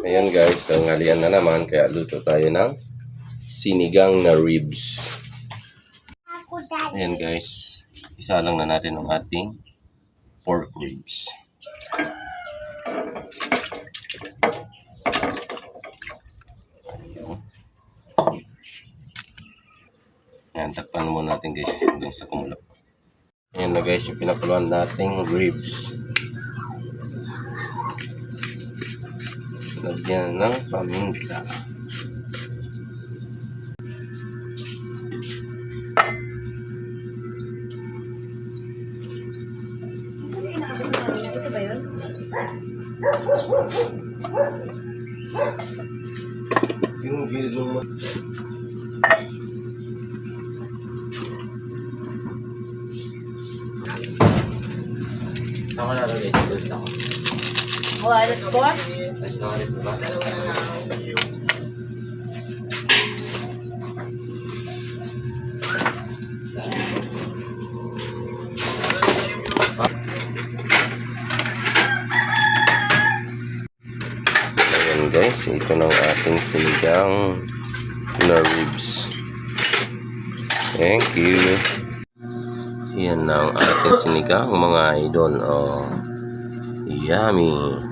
Ayan guys, tanghalian na naman kaya luto tayo ng sinigang na ribs. Ayan guys, isa lang na natin ang ating pork ribs. Ayan, takpan muna natin guys hanggang sa kumulap. Ayan na guys, yung pinakuluan nating ribs. Lagyan ng paminta. Ito ba yun? Yung gilid mo. Sama na lang guys, ito ako. Wallet ko? Tapos na ulit ba? Ayan guys, ito ng ating sinigang na ribs. Thank you. Yan ang ating sinigang mga idol. Oh, yummy.